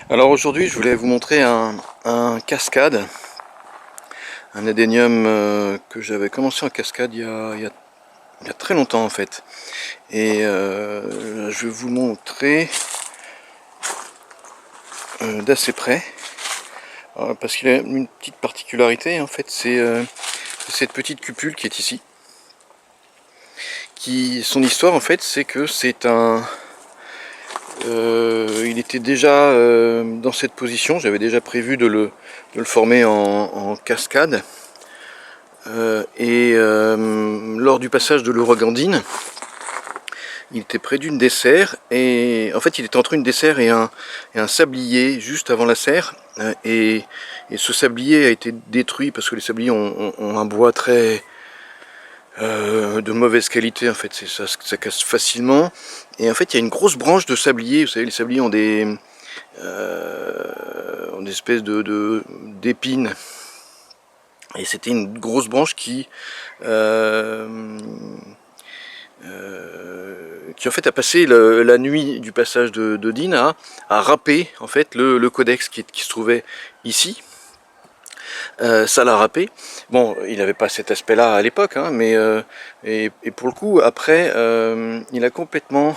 Alors aujourd'hui je voulais vous montrer un cascade, un adénium que j'avais commencé en cascade il y a très longtemps en fait. Et je vais vous montrer d'assez près, parce qu'il a une petite particularité en fait, c'est cette petite cupule qui est ici. Son histoire en fait c'est que c'est un... il était déjà dans cette position, j'avais déjà prévu de le former en cascade. Lors du passage de l'Ouragandine, il était près d'une desserre, et en fait il était entre une desserre et un sablier juste avant la serre, et ce sablier a été détruit parce que les sabliers ont un bois très de mauvaise qualité en fait, ça casse facilement, et en fait il y a une grosse branche de sablier. Vous savez, les sabliers ont des espèces d'épines, et c'était une grosse branche qui en fait a passé la nuit du passage de Dean à râper en fait le codex qui se trouvait ici. Ça l'a râpé. Bon, il n'avait pas cet aspect là à l'époque, hein, mais et pour le coup après il a complètement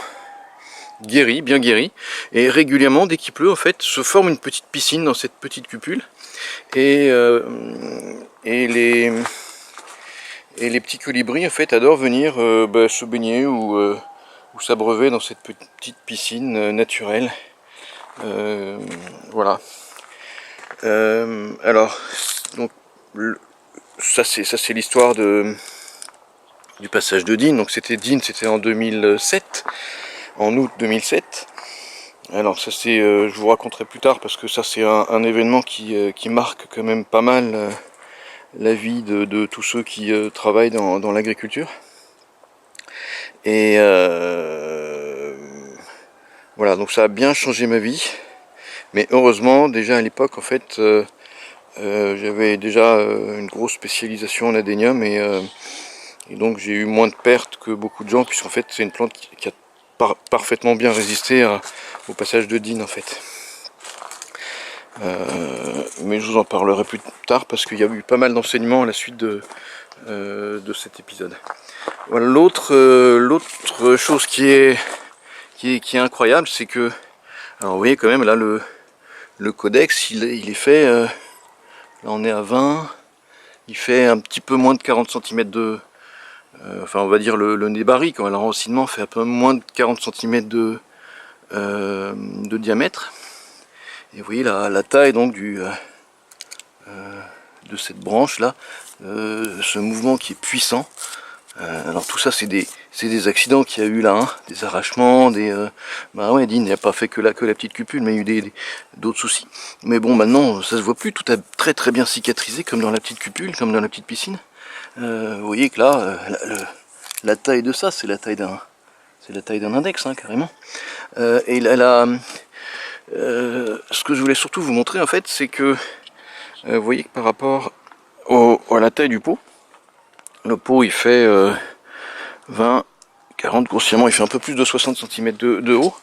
guéri, bien guéri, et régulièrement dès qu'il pleut en fait se forme une petite piscine dans cette petite cupule, et les petits colibris en fait adorent venir se baigner ou s'abreuver dans cette petite piscine naturelle. Voilà. Alors, donc, ça c'est l'histoire du passage de Dean. Donc c'était en 2007, en août 2007. Alors ça c'est, je vous raconterai plus tard, parce que ça c'est un événement qui marque quand même pas mal la vie de tous ceux qui travaillent dans l'agriculture. Et voilà, donc ça a bien changé ma vie. Mais heureusement, déjà à l'époque, en fait, j'avais déjà une grosse spécialisation en adénium, et donc j'ai eu moins de pertes que beaucoup de gens, puisqu'en fait c'est une plante qui a parfaitement bien résisté au passage de Dean en fait. Mais je vous en parlerai plus tard, parce qu'il y a eu pas mal d'enseignements à la suite de cet épisode. Voilà, l'autre chose qui est incroyable, c'est que, alors vous voyez quand même là le codex, il est fait, là on est à 20, il fait un petit peu moins de 40 cm de, enfin on va dire le nez barri, quand le renseignement fait un peu moins de 40 cm de diamètre. Et vous voyez la taille donc de cette branche là, ce mouvement qui est puissant. Alors tout ça c'est des accidents qu'il y a eu là, hein, des arrachements, bah ouais, Dean n'a pas fait que la petite cupule, mais il y a eu d'autres soucis. Mais bon, maintenant ça se voit plus, tout a très bien cicatrisé, comme dans la petite cupule, comme dans la petite piscine. Vous voyez que là, la taille de ça, c'est la taille d'un index, hein, carrément. Et ce que je voulais surtout vous montrer en fait, c'est que vous voyez que par rapport à la taille du pot, le pot il fait 20, 40 grossièrement, il fait un peu plus de 60 cm de haut.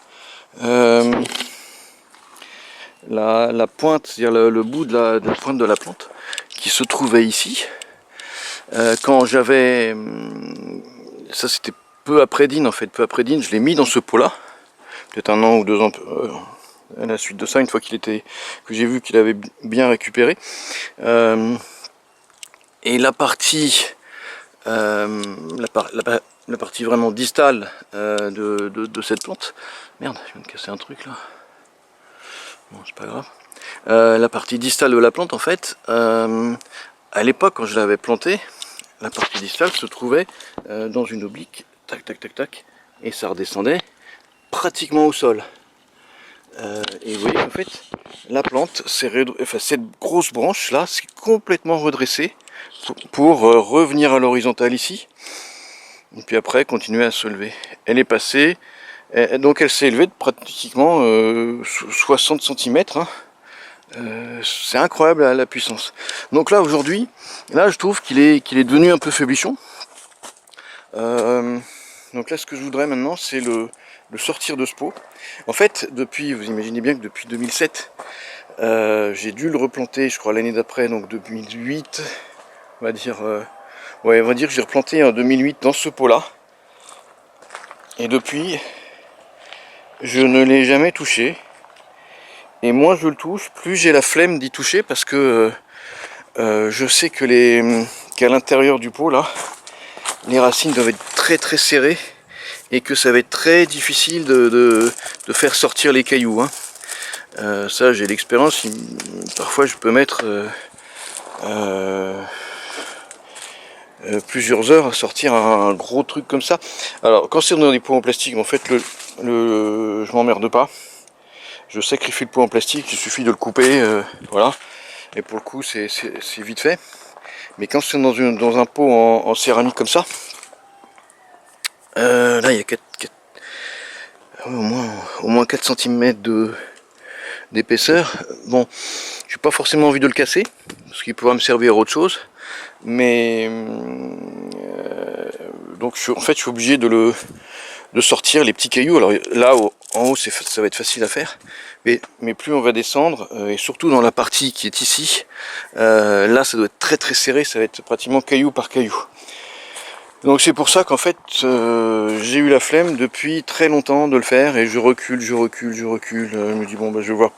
La pointe, c'est-à-dire le bout de la pointe de la plante qui se trouvait ici, quand j'avais, ça c'était peu après Dean en fait, je l'ai mis dans ce pot là, peut-être 1 an ou 2 ans à la suite de ça, une fois que j'ai vu qu'il avait bien récupéré. Et la partie la partie vraiment distale de cette plante, merde, je viens de casser un truc là, bon c'est pas grave, la partie distale de la plante en fait, à l'époque quand je l'avais plantée, la partie distale se trouvait dans une oblique, tac tac tac tac, et ça redescendait pratiquement au sol. Et vous voyez en fait la plante, cette grosse branche là, c'est complètement redressée pour revenir à l'horizontale ici, et puis après continuer à se lever. Elle est passée, donc elle s'est élevée de pratiquement 60 cm, hein. C'est incroyable la puissance. Donc là aujourd'hui, là je trouve qu'il est devenu un peu faiblichon. Donc là ce que je voudrais maintenant, c'est sortir de ce pot. En fait, depuis, vous imaginez bien que depuis 2007, j'ai dû le replanter, je crois, l'année d'après, donc 2008, on va dire, ouais, on va dire que j'ai replanté en 2008 dans ce pot-là. Et depuis, je ne l'ai jamais touché. Et moins je le touche, plus j'ai la flemme d'y toucher parce que je sais que qu'à l'intérieur du pot là, les racines doivent être très très serrées et que ça va être très difficile de faire sortir les cailloux. Hein. Ça j'ai l'expérience, parfois je peux mettre plusieurs heures à sortir un gros truc comme ça. Alors quand c'est dans des pots en plastique, en fait je m'emmerde pas. Je sacrifie le pot en plastique, il suffit de le couper, voilà. Et pour le coup, c'est vite fait. Mais quand c'est dans un pot en céramique comme ça, là il y a au moins 4 cm d'épaisseur. Bon, j'ai pas forcément envie de le casser, parce qu'il pourra me servir à autre chose. Mais donc en fait je suis obligé de sortir les petits cailloux. Alors là en haut ça va être facile à faire, mais plus on va descendre, et surtout dans la partie qui est ici, là ça doit être très très serré, ça va être pratiquement caillou par caillou. Donc c'est pour ça qu'en fait j'ai eu la flemme depuis très longtemps de le faire, et je recule, je me dis bon bah je vais voir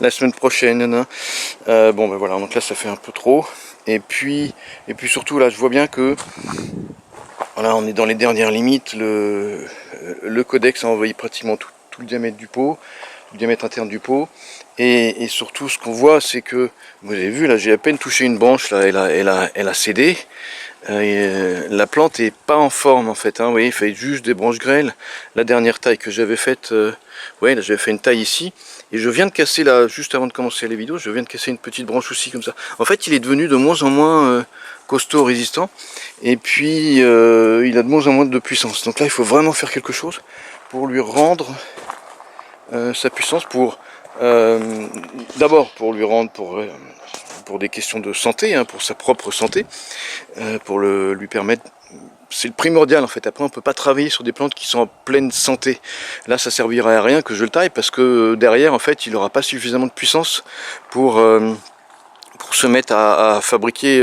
la semaine prochaine. Bon ben voilà, donc là ça fait un peu trop. Et puis surtout là je vois bien que voilà, on est dans les dernières limites. Le codex a envahi pratiquement tout le diamètre du pot, le diamètre interne du pot. Et surtout ce qu'on voit, c'est que, vous avez vu là, j'ai à peine touché une branche, là elle a cédé. La plante est pas en forme en fait, hein, vous voyez, il fallait juste des branches grêles. La dernière taille que j'avais faite, ouais, là j'avais fait une taille ici, et je viens de casser là, juste avant de commencer les vidéos, je viens de casser une petite branche aussi comme ça. En fait il est devenu de moins en moins costaud, résistant, et puis il a de moins en moins de puissance. Donc là il faut vraiment faire quelque chose pour lui rendre sa puissance, pour d'abord pour lui rendre pour des questions de santé, hein, pour sa propre santé, pour lui permettre, c'est le primordial en fait. Après on peut pas travailler sur des plantes qui sont en pleine santé. Là ça servirait à rien que je le taille, parce que derrière en fait il n'aura pas suffisamment de puissance pour se mettre à fabriquer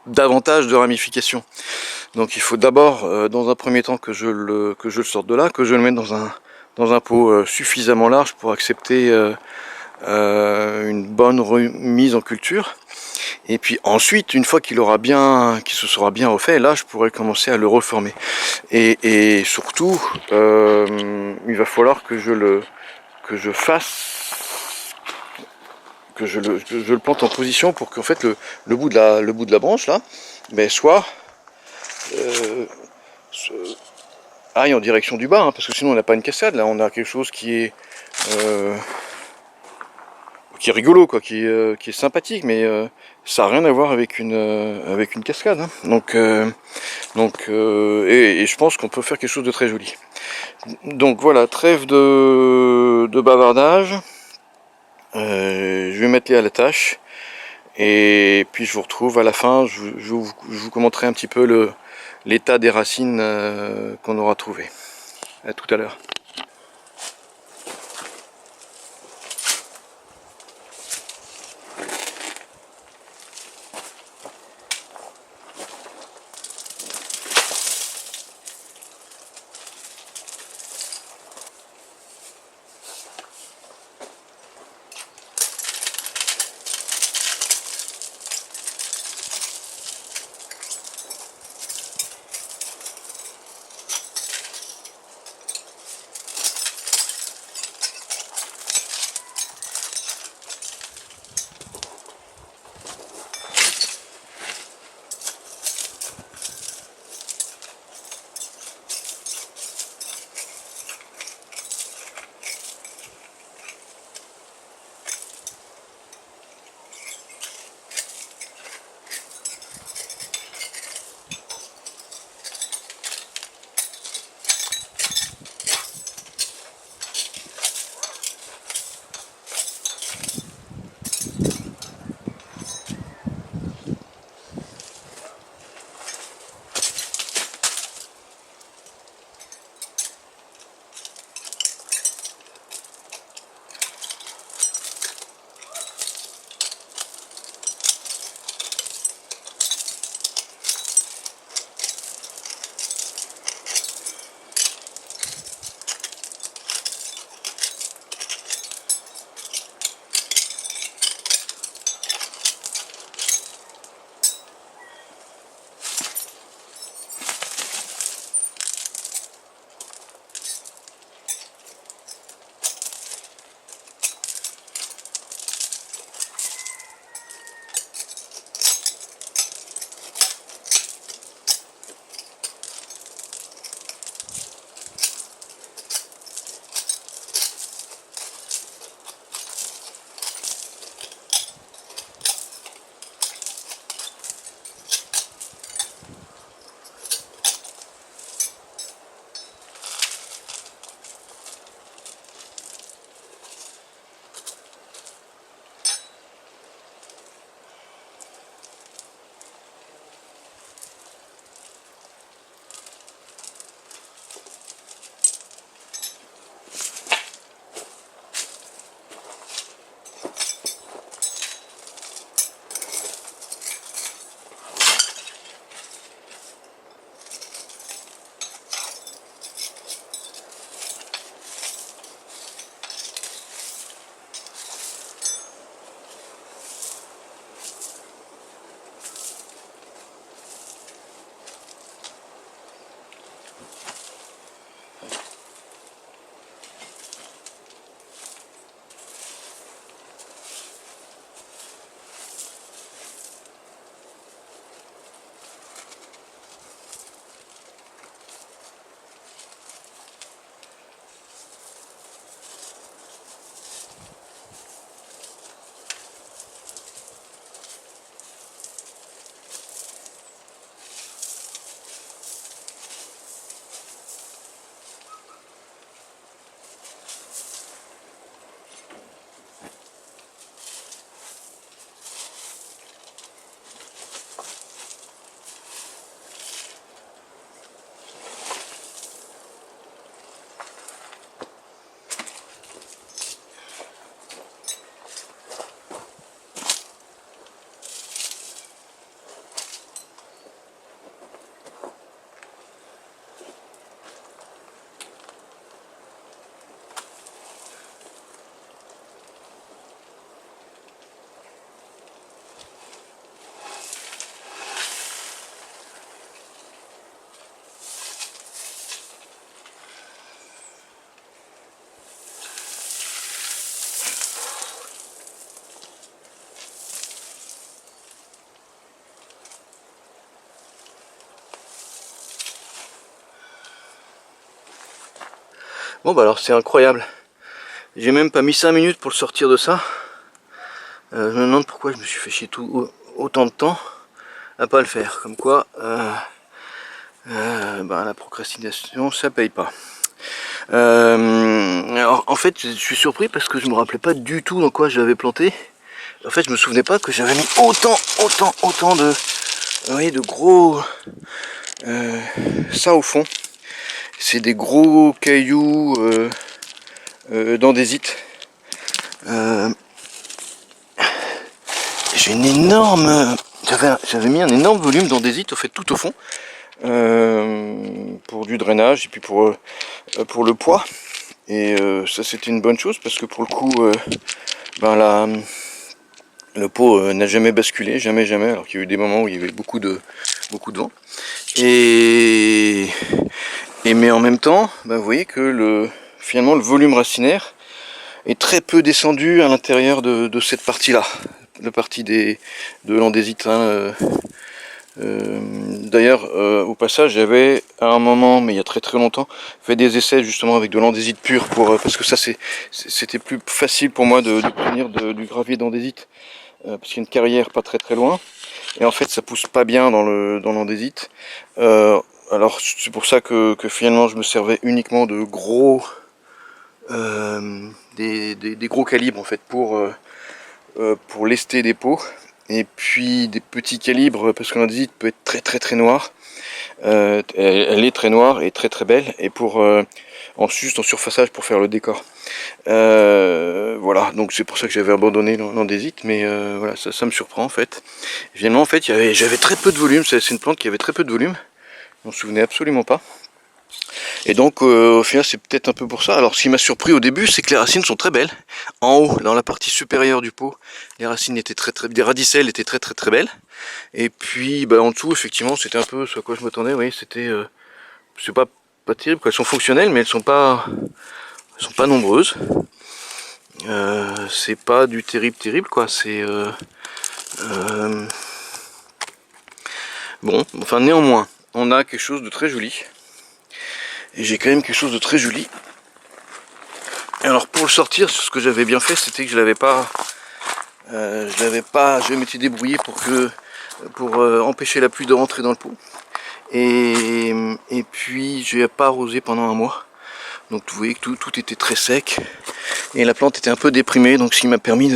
davantage de ramifications. Donc il faut d'abord dans un premier temps que je le sorte de là, que je le mette dans un pot suffisamment large pour accepter une bonne remise en culture. Et puis ensuite, une fois qu'il se sera bien refait, là je pourrais commencer à le reformer. Et surtout, il va falloir que je le plante en position pour qu'en fait le bout de la branche là, ben, aille en direction du bas, hein, parce que sinon on n'a pas une cascade. Là on a quelque chose qui est rigolo, quoi, qui est sympathique, mais ça n'a rien à voir avec une cascade. Hein. Donc et je pense qu'on peut faire quelque chose de très joli. Donc voilà, trêve de bavardage. Je vais m'atteler à la tâche, et puis je vous retrouve à la fin. Je vous commenterai un petit peu l'état des racines qu'on aura trouvé. À tout à l'heure. Bon bah alors c'est incroyable. J'ai même pas mis 5 minutes pour le sortir de ça. Je me demande pourquoi je me suis fait chier autant de temps à pas le faire. Comme quoi, bah, la procrastination, ça paye pas. Alors en fait, je suis surpris parce que je me rappelais pas du tout dans quoi je l'avais planté. En fait, je me souvenais pas que j'avais mis autant de, vous voyez, de gros, ça au fond. C'est des gros cailloux d'andésite. J'ai une énorme, j'avais mis un énorme volume d'andésite, au fait, tout au fond, pour du drainage et puis pour le poids. Et ça, c'était une bonne chose parce que pour le coup, ben le pot n'a jamais basculé, jamais, alors qu'il y a eu des moments où il y avait beaucoup de vent. Mais en même temps, ben, vous voyez que finalement le volume racinaire est très peu descendu à l'intérieur de cette partie-là, la partie de l'andésite. Hein, D'ailleurs, au passage, j'avais à un moment, mais il y a très longtemps, fait des essais justement avec de l'andésite pure parce que ça c'était plus facile pour moi d'obtenir du gravier d'andésite parce qu'il y a une carrière pas très loin et en fait ça pousse pas bien dans l'andésite. Alors c'est pour ça que finalement je me servais uniquement de gros des gros calibres en fait pour lester des pots. Et puis des petits calibres, parce que l'andésite peut être très noire. Elle est très noire et très belle. Et en surfaçage pour faire le décor. Voilà, donc c'est pour ça que j'avais abandonné l'andésite. Mais voilà, ça me surprend en fait. Finalement, en fait, j'avais très peu de volume. C'est une plante qui avait très peu de volume. Je m'en souvenais absolument pas. Et donc au final c'est peut-être un peu pour ça. Alors ce qui m'a surpris au début, c'est que les racines sont très belles. En haut, dans la partie supérieure du pot, les racines étaient des radicelles étaient très belles. Et puis bah, en dessous effectivement c'était un peu ce à quoi je m'attendais. Oui, c'est pas terrible quoi. Elles sont fonctionnelles mais elles sont pas nombreuses. C'est pas du terrible quoi. C'est bon. Enfin néanmoins, on a quelque chose de très joli. Et j'ai quand même quelque chose de très joli. Et alors pour le sortir, ce que j'avais bien fait, c'était que je m'étais débrouillé pour empêcher la pluie de rentrer dans le pot. Et puis je n'ai pas arrosé pendant un mois. Donc vous voyez que tout était très sec. Et la plante était un peu déprimée, donc ce qui m'a permis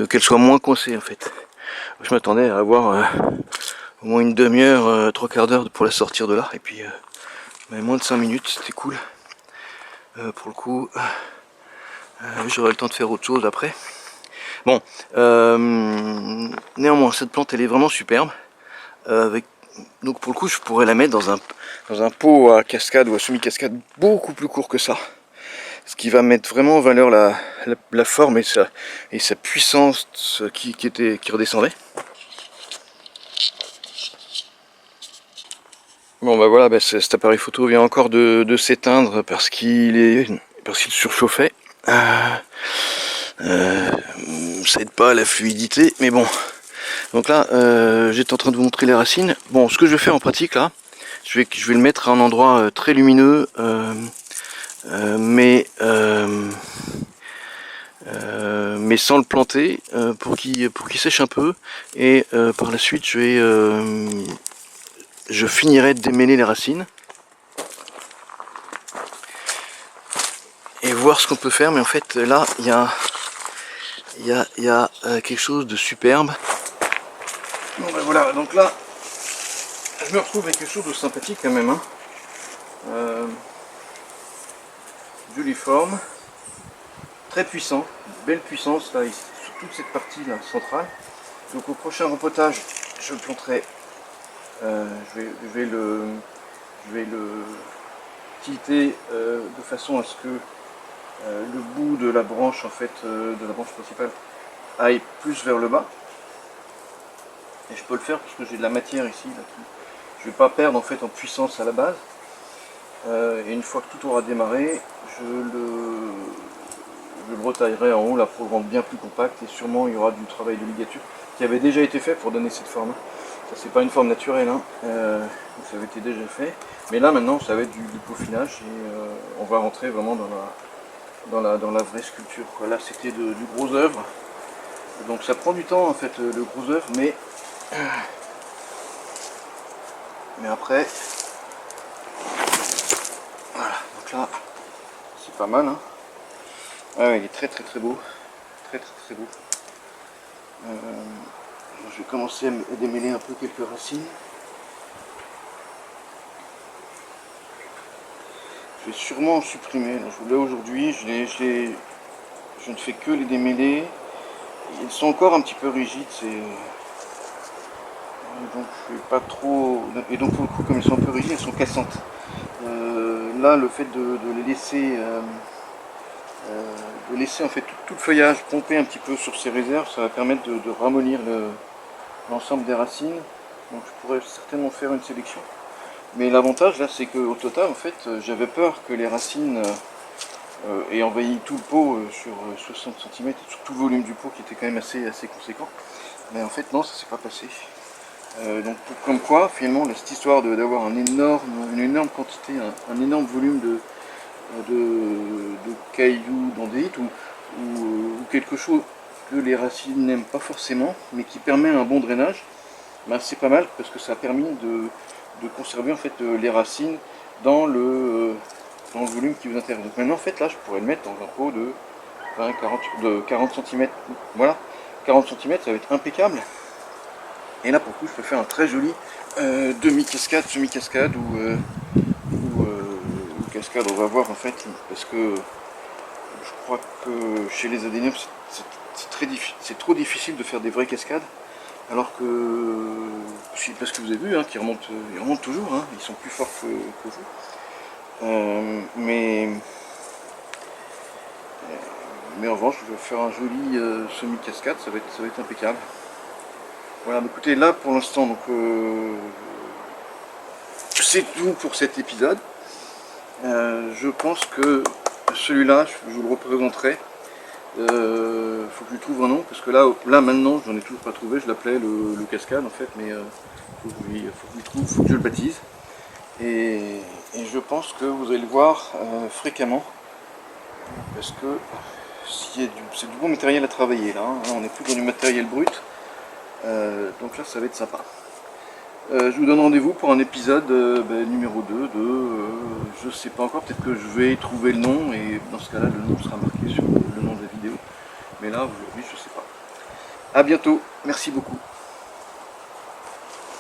qu'elle soit moins coincée en fait. Je m'attendais à avoir au moins une demi-heure, 3/4 d'heure pour la sortir de là. Et puis moins de 5 minutes, c'était cool. Pour le coup, j'aurai le temps de faire autre chose après. Bon, néanmoins, cette plante, elle est vraiment superbe. Donc pour le coup, je pourrais la mettre dans un pot à cascade ou à semi-cascade beaucoup plus court que ça. Ce qui va mettre vraiment en valeur la forme et sa puissance qui redescendait. Bon bah voilà, cet appareil photo vient encore de s'éteindre parce qu'il surchauffait. Ça aide pas à la fluidité, mais bon. Donc là, j'étais en train de vous montrer les racines. Bon, ce que je vais faire en pratique là, je vais le mettre à un endroit très lumineux, mais sans le planter, pour qu'il sèche un peu. Et par la suite, je finirai de démêler les racines et voir ce qu'on peut faire. Mais en fait, là, il y a quelque chose de superbe. Bon ben voilà, donc là, je me retrouve avec quelque chose de sympathique quand même. Hein. Juliforme, très puissant, belle puissance là, sur toute cette partie là centrale. Donc au prochain repotage, je le planterai. Je vais le tilter de façon à ce que le bout de la branche en fait, de la branche principale, aille plus vers le bas. Et je peux le faire parce que j'ai de la matière ici. Là, je ne vais pas perdre en fait en puissance à la base. Et une fois que tout aura démarré, je le retaillerai en haut là pour le rendre bien plus compact. Et sûrement il y aura du travail de ligature qui avait déjà été fait pour donner cette forme. Ça c'est pas une forme naturelle, hein. Ça avait été déjà fait. Mais là maintenant ça va être du peaufinage et on va rentrer vraiment dans la vraie sculpture, quoi. Là c'était du gros œuvre. Donc ça prend du temps en fait le gros œuvre, mais après, voilà, donc là c'est pas mal, hein. Ah ouais, il est très très très beau, très très très beau. Je vais commencer à démêler un peu quelques racines. Je vais sûrement en supprimer. Là aujourd'hui, je ne fais que les démêler. Ils sont encore un petit peu rigides, donc je vais pas trop. Et donc pour le coup, comme ils sont un peu rigides, elles sont cassantes. Là, le fait de laisser en fait tout le feuillage pomper un petit peu sur ces réserves, ça va permettre de ramollir l'ensemble des racines. Donc je pourrais certainement faire une sélection. Mais l'avantage là, c'est qu'au total, en fait, j'avais peur que les racines aient envahi tout le pot sur 60 cm, sur tout le volume du pot qui était quand même assez conséquent. Mais en fait, non, ça s'est pas passé. Donc comme quoi, finalement, cette histoire d'avoir une énorme quantité, un énorme volume de cailloux d'andésite ou quelque chose que les racines n'aiment pas forcément, mais qui permet un bon drainage, ben, c'est pas mal parce que ça a permis de conserver en fait les racines dans le volume qui vous intéresse. Donc maintenant en fait là je pourrais le mettre dans un pot de 40 cm. Voilà, 40 cm ça va être impeccable. Et là pour le coup je peux faire un très joli demi-cascade, semi-cascade ou cascade, on va voir en fait, parce que je crois que chez les adéniums c'est trop difficile de faire des vraies cascades. Alors que, parce que vous avez vu, hein, ils remontent toujours, hein, ils sont plus forts que vous. Mais en revanche, je vais faire un joli semi-cascade, ça va être impeccable. Voilà, bah, écoutez, là pour l'instant, donc c'est tout pour cet épisode. Je pense que celui-là, je vous le représenterai. Faut que je lui trouve un nom parce que là maintenant j'en ai toujours pas trouvé. Je l'appelais le cascade en fait, mais faut que je le baptise et je pense que vous allez le voir fréquemment parce que c'est du bon matériel à travailler là, hein. On n'est plus dans du matériel brut, donc là ça va être sympa. Je vous donne rendez-vous pour un épisode numéro 2 je sais pas encore, peut-être que je vais trouver le nom et dans ce cas là le nom sera marqué sur le nom de la vidéo. Mais là, aujourd'hui, je sais pas. A bientôt. Merci beaucoup.